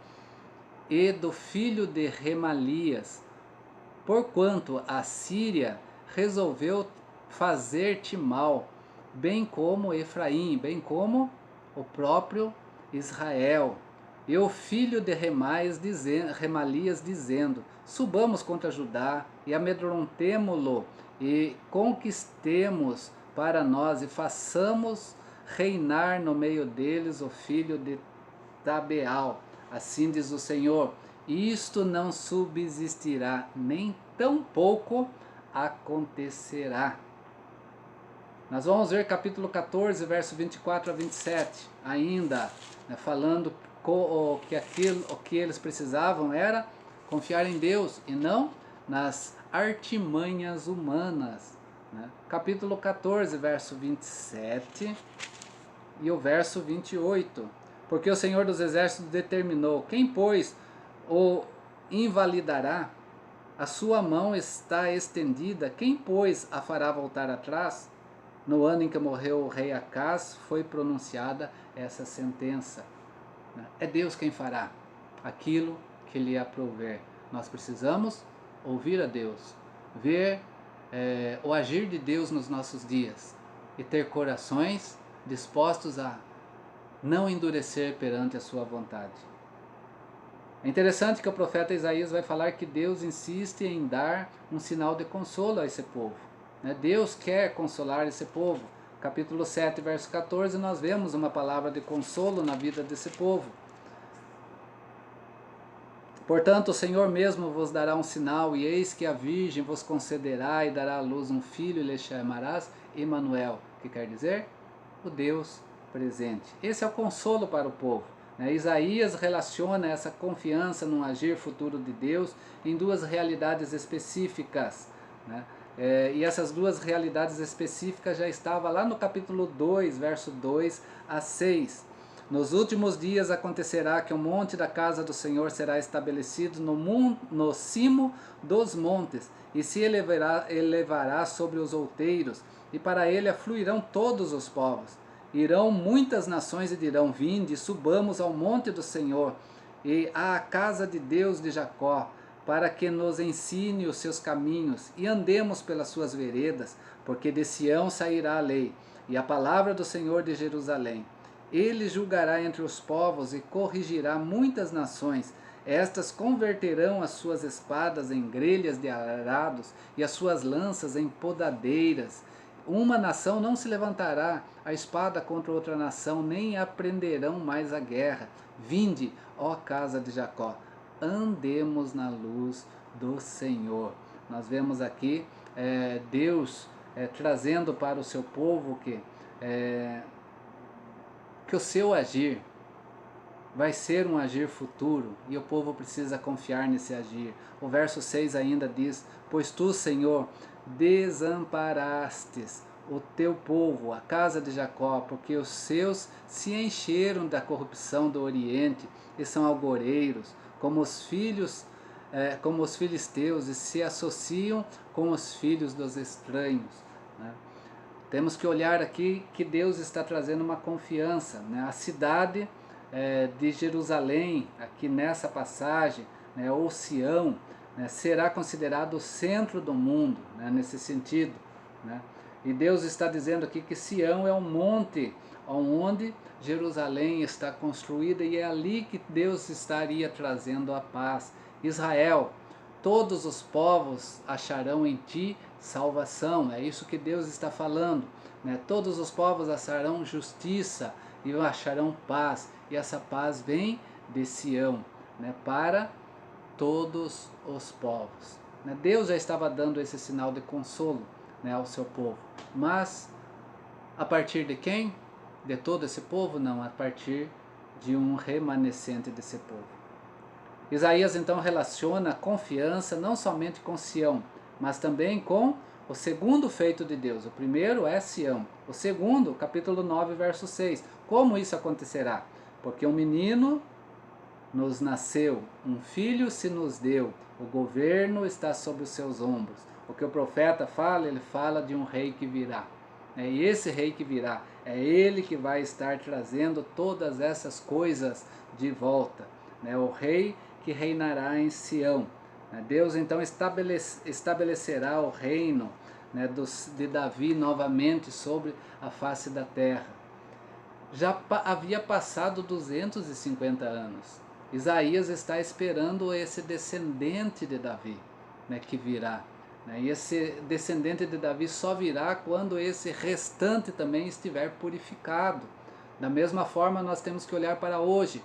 e do filho de Remalias, porquanto a Síria resolveu fazer-te mal, bem como Efraim, bem como o próprio Israel. E o filho de Remalias dizendo, subamos contra Judá e amedrontemo-lo e conquistemos para nós e façamos reinar no meio deles o filho de Tabeal. Assim diz o Senhor, isto não subsistirá, nem tampouco acontecerá. Nós vamos ver capítulo 14, verso 24 a 27, ainda, falando o que eles precisavam era confiar em Deus e não nas artimanhas humanas. Capítulo 14, verso 27 e o verso 28. Porque o Senhor dos Exércitos determinou, quem, pois, o invalidará? A sua mão está estendida, quem, pois, a fará voltar atrás? No ano em que morreu o rei Acás, foi pronunciada essa sentença. É Deus quem fará aquilo que lhe aprouver. Nós precisamos ouvir a Deus, ver o agir de Deus nos nossos dias e ter corações dispostos a não endurecer perante a sua vontade. É interessante que o profeta Isaías vai falar que Deus insiste em dar um sinal de consolo a esse povo. Deus quer consolar esse povo. Capítulo 7, verso 14, nós vemos uma palavra de consolo na vida desse povo. Portanto, o Senhor mesmo vos dará um sinal, e eis que a Virgem vos concederá e dará à luz um filho, e lhe chamarás Emanuel, que quer dizer o Deus presente. Esse é o consolo para o povo. Isaías relaciona essa confiança no agir futuro de Deus em duas realidades específicas. E essas duas realidades específicas já estavam lá no capítulo 2, verso 2 a 6. Nos últimos dias acontecerá que o monte da casa do Senhor será estabelecido no cimo dos montes, e se elevará sobre os outeiros, e para ele afluirão todos os povos. Irão muitas nações e dirão, vinde, subamos ao monte do Senhor, e à casa de Deus de Jacó, para que nos ensine os seus caminhos, e andemos pelas suas veredas, porque de Sião sairá a lei, e a palavra do Senhor de Jerusalém. Ele julgará entre os povos e corrigirá muitas nações. Estas converterão as suas espadas em grelhas de arados e as suas lanças em podadeiras. Uma nação não se levantará a espada contra outra nação, nem aprenderão mais a guerra. Vinde, ó casa de Jacó, andemos na luz do Senhor. Nós vemos aqui Deus trazendo para o seu povo que o seu agir vai ser um agir futuro e o povo precisa confiar nesse agir. O verso 6 ainda diz: pois tu, Senhor, desamparastes o teu povo, a casa de Jacó, porque os seus se encheram da corrupção do Oriente e são algoreiros, como os filhos, como os filisteus, e se associam com os filhos dos estranhos. Né? Temos que olhar aqui que Deus está trazendo uma confiança. Né? A cidade de Jerusalém, aqui nessa passagem, né, ou Sião, né, será considerado o centro do mundo, né, nesse sentido. Né? E Deus está dizendo aqui que Sião é um monte onde Jerusalém está construída e é ali que Deus estaria trazendo a paz. Israel, todos os povos acharão em ti salvação, é isso que Deus está falando. Né? Todos os povos acharão justiça e acharão paz, e essa paz vem de Sião, né? Para todos os povos. Né? Deus já estava dando esse sinal de consolo, né, ao seu povo, mas a partir de quem? De todo esse povo? Não, a partir de um remanescente desse povo. Isaías então relaciona a confiança não somente com Sião, mas também com o segundo feito de Deus. O primeiro é Sião. O segundo, capítulo 9, verso 6. Como isso acontecerá? Porque um menino nos nasceu, um filho se nos deu, o governo está sobre os seus ombros. O que o profeta fala, ele fala de um rei que virá. É esse rei que virá, é ele que vai estar trazendo todas essas coisas de volta. Né? O rei que reinará em Sião. Deus então estabelecerá o reino, né, de Davi novamente sobre a face da terra. Já havia passado 250 anos. Isaías está esperando esse descendente de Davi, né, que virá. E esse descendente de Davi só virá quando esse restante também estiver purificado. Da mesma forma, nós temos que olhar para hoje.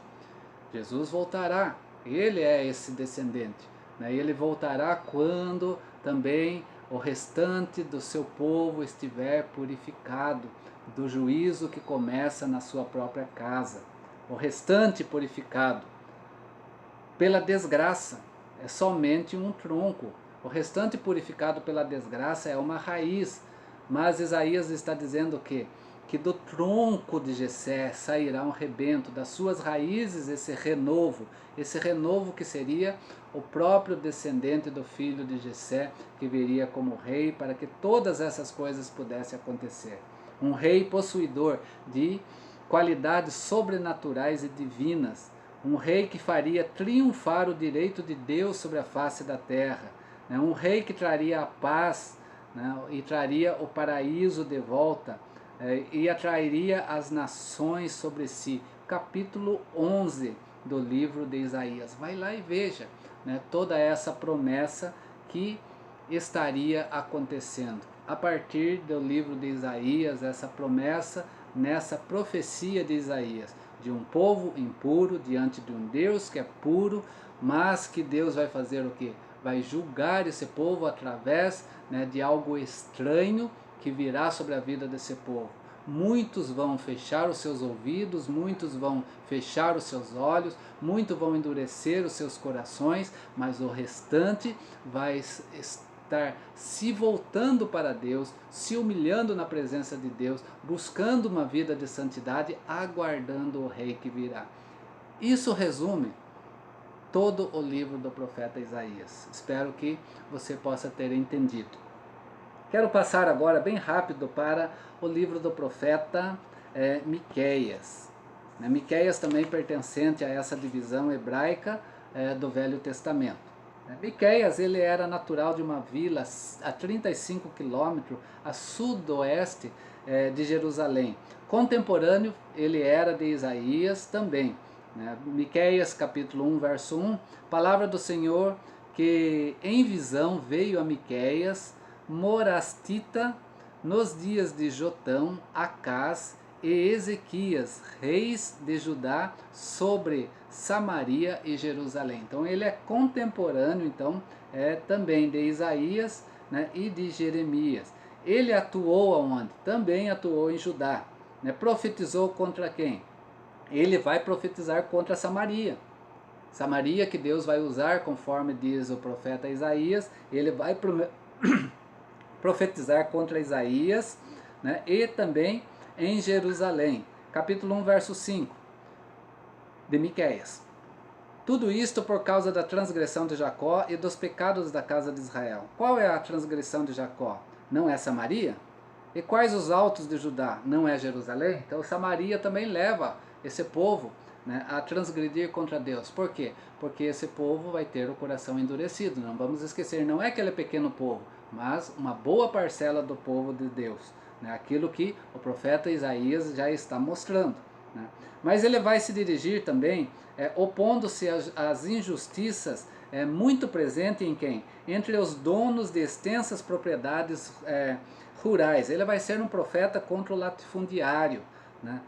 Jesus voltará, ele é esse descendente. Ele voltará quando também o restante do seu povo estiver purificado do juízo que começa na sua própria casa. O restante purificado pela desgraça é somente um tronco. O restante purificado pela desgraça é uma raiz. Mas Isaías está dizendo que do tronco de Jessé sairá um rebento, das suas raízes esse renovo que seria o próprio descendente do filho de Jessé, que viria como rei, para que todas essas coisas pudessem acontecer. Um rei possuidor de qualidades sobrenaturais e divinas, um rei que faria triunfar o direito de Deus sobre a face da terra, né? Um rei que traria a paz, né? E traria o paraíso de volta, e atrairia as nações sobre si. Capítulo 11 do livro de Isaías. Vai lá e veja, né, toda essa promessa que estaria acontecendo. A partir do livro de Isaías, essa promessa, nessa profecia de Isaías, de um povo impuro diante de um Deus que é puro, mas que Deus vai fazer o quê? Vai julgar esse povo através, né, de algo estranho que virá sobre a vida desse povo. Muitos vão fechar os seus ouvidos, muitos vão fechar os seus olhos, muitos vão endurecer os seus corações, mas o restante vai estar se voltando para Deus, se humilhando na presença de Deus, buscando uma vida de santidade, aguardando o rei que virá. Isso resume todo o livro do profeta Isaías. Espero que você possa ter entendido. Quero passar agora bem rápido para o livro do profeta Miqueias. Miqueias também pertencente a essa divisão hebraica do Velho Testamento. Miqueias, ele era natural de uma vila a 35 quilômetros a sudoeste de Jerusalém. Contemporâneo, ele era de Isaías também. Miqueias capítulo 1, verso 1, palavra do Senhor que em visão veio a Miqueias, morastita, nos dias de Jotão, Acás e Ezequias, reis de Judá, sobre Samaria e Jerusalém. Então ele é contemporâneo, então, também de Isaías, né, e de Jeremias. Ele atuou aonde? Também atuou em Judá. Profetizou contra quem? ele vai profetizar contra Samaria. Samaria que Deus vai usar, conforme diz o profeta Isaías, ele vai profetizar contra Isaías, né, e também em Jerusalém. Capítulo 1, verso 5 de Miqueias. Tudo isto por causa da transgressão de Jacó e dos pecados da casa de Israel. Qual é a transgressão de Jacó? Não é Samaria? E quais os altos de Judá? Não é Jerusalém? Então Samaria também leva esse povo, né, a transgredir contra Deus. Por quê? Porque esse povo vai ter o coração endurecido. Não vamos esquecer, não é aquele pequeno povo, mas uma boa parcela do povo de Deus. Né, aquilo que o profeta Isaías já está mostrando. Né? Mas ele vai se dirigir também, opondo-se às injustiças, muito presente em quem? Entre os donos de extensas propriedades rurais. Ele vai ser um profeta contra o latifundiário, né?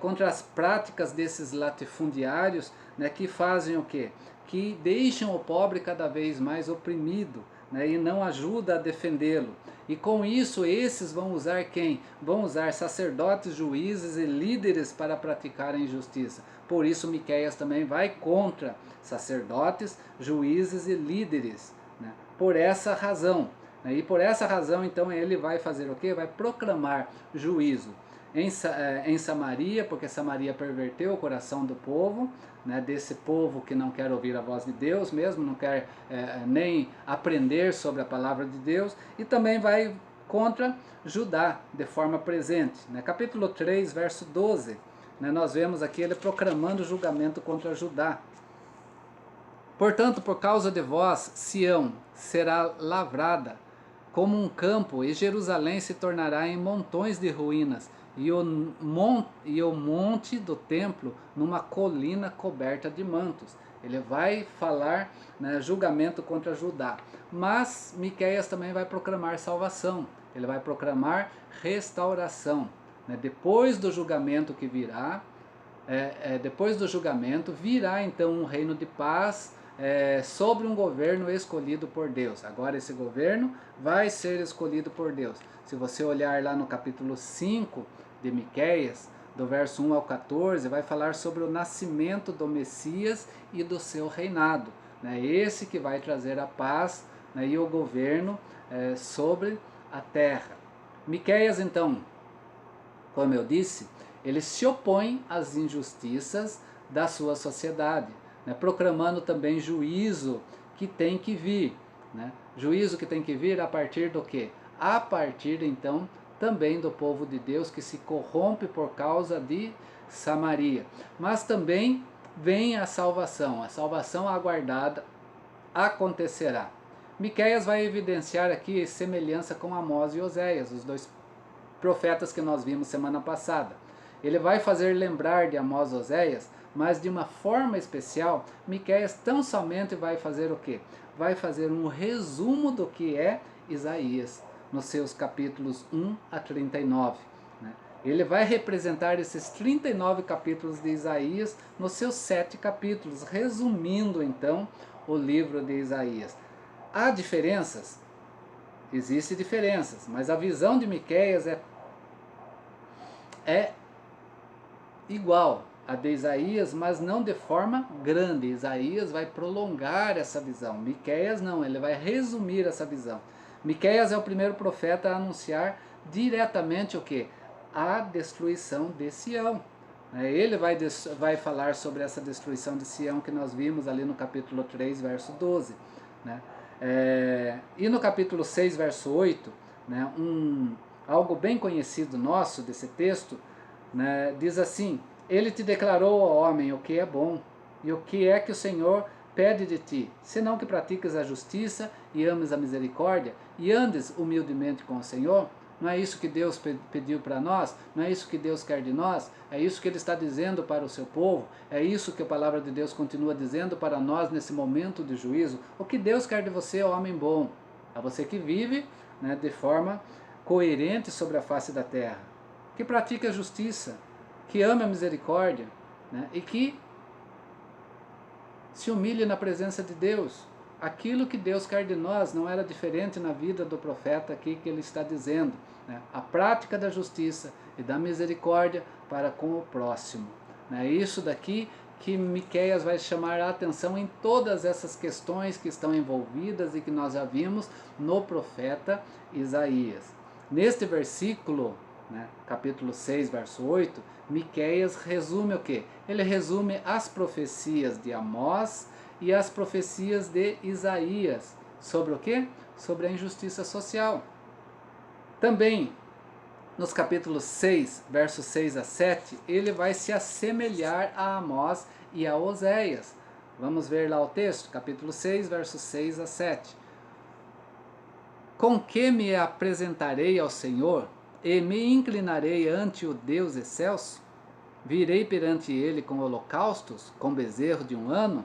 Contra as práticas desses latifundiários, né, que fazem o quê? Que deixam o pobre cada vez mais oprimido, né, e não ajuda a defendê-lo. E com isso esses vão usar quem? Vão usar sacerdotes, juízes e líderes para praticar a injustiça. Por isso Miqueias também vai contra sacerdotes, juízes e líderes, né, por essa razão. E por essa razão, então, ele vai fazer o quê? Vai proclamar juízo em Samaria, porque Samaria perverteu o coração do povo, né, desse povo que não quer ouvir a voz de Deus mesmo, não quer nem aprender sobre a palavra de Deus, e também vai contra Judá, de forma presente. Né? Capítulo 3, verso 12, né, nós vemos aqui ele proclamando julgamento contra Judá. Portanto, por causa de vós, Sião será lavrada como um campo, e Jerusalém se tornará em montões de ruínas, e o monte do templo numa colina coberta de mantos. Ele vai falar, né, julgamento contra Judá. Mas Miqueias também vai proclamar salvação, ele vai proclamar restauração. Né? Depois do julgamento que virá, depois do julgamento, virá então um reino de paz, sobre um governo escolhido por Deus. Agora esse governo vai ser escolhido por Deus. Se você olhar lá no capítulo 5 de Miqueias, do verso 1 ao 14, vai falar sobre o nascimento do Messias e do seu reinado. Né? Esse que vai trazer a paz, né, e o governo sobre a terra. Miqueias, então, como eu disse, ele se opõe às injustiças da sua sociedade, né, proclamando também juízo que tem que vir. Né? Juízo que tem que vir a partir do quê? A partir, então, também do povo de Deus que se corrompe por causa de Samaria. Mas também vem a salvação aguardada acontecerá. Miqueias vai evidenciar aqui semelhança com Amós e Oséias, os dois profetas que nós vimos semana passada. Ele vai fazer lembrar de Amós e Oséias, mas de uma forma especial, Miqueias tão somente vai fazer o quê? Vai fazer um resumo do que é Isaías, nos seus capítulos 1 a 39. Né? Ele vai representar esses 39 capítulos de Isaías nos seus 7 capítulos, resumindo então o livro de Isaías. Há diferenças? Existem diferenças, mas a visão de Miqueias é igual a de Isaías, mas não de forma grande. Isaías vai prolongar essa visão. Miqueias não, ele vai resumir essa visão. Miqueias é o primeiro profeta a anunciar diretamente o que? A destruição de Sião. Ele vai falar sobre essa destruição de Sião que nós vimos ali no capítulo 3, verso 12. Né? E no capítulo 6, verso 8, né, algo bem conhecido nosso desse texto, né, diz assim: ele te declarou, ó homem, o que é bom, e o que é que o Senhor pede de ti, senão que pratiques a justiça e ames a misericórdia e andes humildemente com o Senhor. Não é isso que Deus pediu para nós? Não é isso que Deus quer de nós? É isso que Ele está dizendo para o seu povo? É isso que a palavra de Deus continua dizendo para nós nesse momento de juízo? O que Deus quer de você, ó homem bom? A você que vive, né, de forma coerente sobre a face da terra, que pratique a justiça, que ame a misericórdia, né, e que se humilhe na presença de Deus. Aquilo que Deus quer de nós não era diferente na vida do profeta aqui que ele está dizendo. Né? A prática da justiça e da misericórdia para com o próximo. né? Isso daqui que Miqueias vai chamar a atenção em todas essas questões que estão envolvidas e que nós já vimos no profeta Isaías. Neste versículo, né, capítulo 6, verso 8, Miqueias resume o quê? Ele resume as profecias de Amós e as profecias de Isaías. Sobre o quê? Sobre a injustiça social. Também, nos capítulos 6, versos 6 a 7, ele vai se assemelhar a Amós e a Oséias. Vamos ver lá o texto, capítulo 6, versos 6 a 7. Com que me apresentarei ao Senhor e me inclinarei ante o Deus excelso? Virei perante ele com holocaustos, com bezerro de um ano?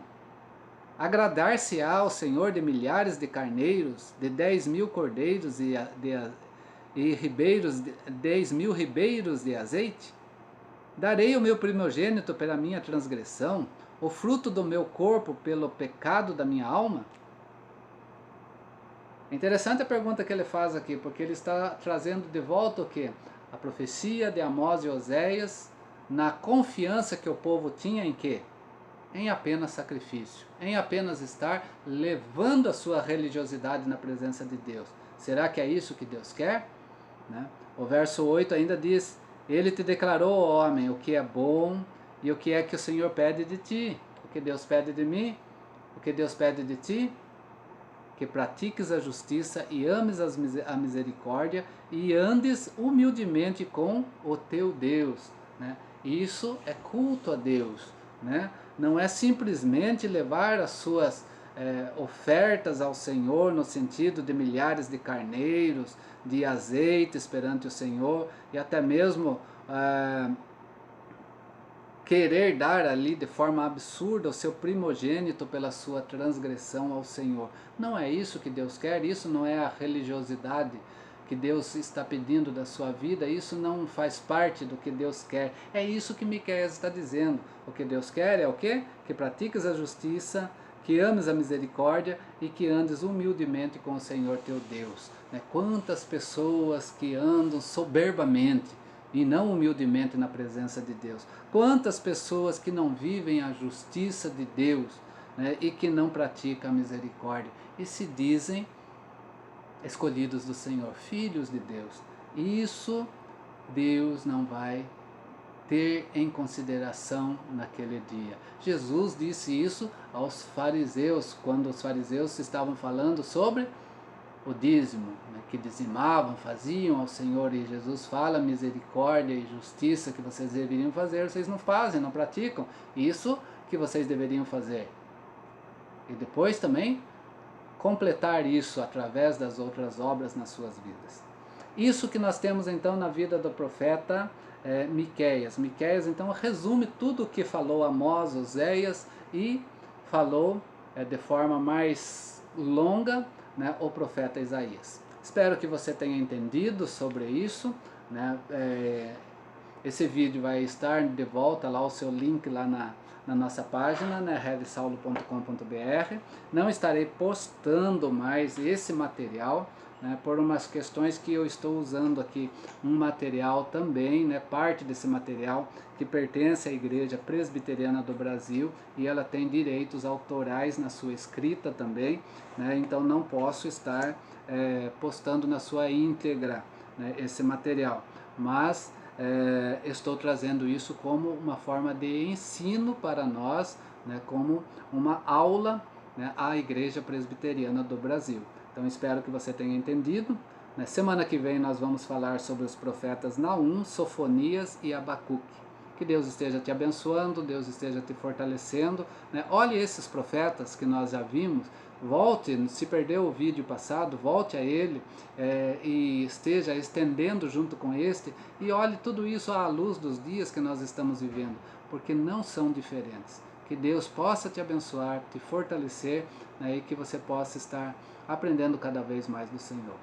Agradar-se-á ao Senhor de milhares de carneiros, de 10.000 cordeiros e 10.000 ribeiros de azeite? Darei o meu primogênito pela minha transgressão, o fruto do meu corpo pelo pecado da minha alma? É interessante a pergunta que ele faz aqui, porque ele está trazendo de volta o quê? A profecia de Amós e Oséias, na confiança que o povo tinha em quê? Em apenas sacrifício, em apenas estar levando a sua religiosidade na presença de Deus. Será que é isso que Deus quer? Né? O verso 8 ainda diz: Ele te declarou, ó homem, o que é bom e o que é que o Senhor pede de ti. O que Deus pede de mim? O que Deus pede de ti? Que pratiques a justiça e ames a misericórdia e andes humildemente com o teu Deus. Né? Isso é culto a Deus. Né? Não é simplesmente levar as suas ofertas ao Senhor no sentido de milhares de carneiros, de azeites perante o Senhor e até mesmo querer dar ali de forma absurda o seu primogênito pela sua transgressão ao Senhor. Não é isso que Deus quer, isso não é a religiosidade que Deus está pedindo da sua vida, isso não faz parte do que Deus quer. É isso que Miqueias está dizendo. O que Deus quer é o quê? Que pratiques a justiça, que ames a misericórdia e que andes humildemente com o Senhor teu Deus. Quantas pessoas que andam soberbamente e não humildemente na presença de Deus. Quantas pessoas que não vivem a justiça de Deus, né, e que não praticam a misericórdia e se dizem escolhidos do Senhor, filhos de Deus. Isso Deus não vai ter em consideração naquele dia. Jesus disse isso aos fariseus, quando os fariseus estavam falando sobre o dízimo, né, que dizimavam, faziam ao Senhor, e Jesus fala: misericórdia e justiça que vocês deveriam fazer, vocês não fazem, não praticam, isso que vocês deveriam fazer. E depois também completar isso através das outras obras nas suas vidas. Isso que nós temos então na vida do profeta Miqueias. Miqueias então resume tudo o que falou Amós, Oséias e falou de forma mais longa, né, o profeta Isaías. Espero que você tenha entendido sobre isso. Né? Esse vídeo vai estar de volta lá, o seu link lá na nossa página, né, redsaulo.com.br. Não estarei postando mais esse material, né, por umas questões que eu estou usando aqui um material também, né, parte desse material que pertence à Igreja Presbiteriana do Brasil e ela tem direitos autorais na sua escrita também, né, então não posso estar postando na sua íntegra, né, esse material, mas estou trazendo isso como uma forma de ensino para nós, né, como uma aula, né, à Igreja Presbiteriana do Brasil. Então espero que você tenha entendido. Semana que vem nós vamos falar sobre os profetas Naum, Sofonias e Abacuque. Que Deus esteja te abençoando, Deus esteja te fortalecendo. Olhe esses profetas que nós já vimos, volte, se perdeu o vídeo passado, volte a ele e esteja estendendo junto com este e olhe tudo isso à luz dos dias que nós estamos vivendo, porque não são diferentes. Que Deus possa te abençoar, te fortalecer, né, e que você possa estar aprendendo cada vez mais do Senhor.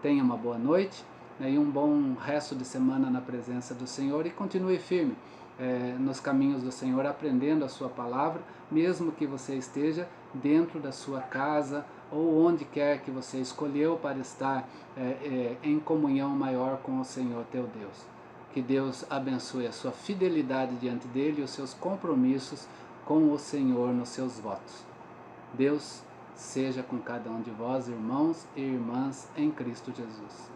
Tenha uma boa noite, né, e um bom resto de semana na presença do Senhor e continue firme nos caminhos do Senhor, aprendendo a sua palavra, mesmo que você esteja dentro da sua casa ou onde quer que você escolheu para estar em comunhão maior com o Senhor teu Deus. Que Deus abençoe a sua fidelidade diante dele e os seus compromissos com o Senhor nos seus votos. Deus seja com cada um de vós, irmãos e irmãs, em Cristo Jesus.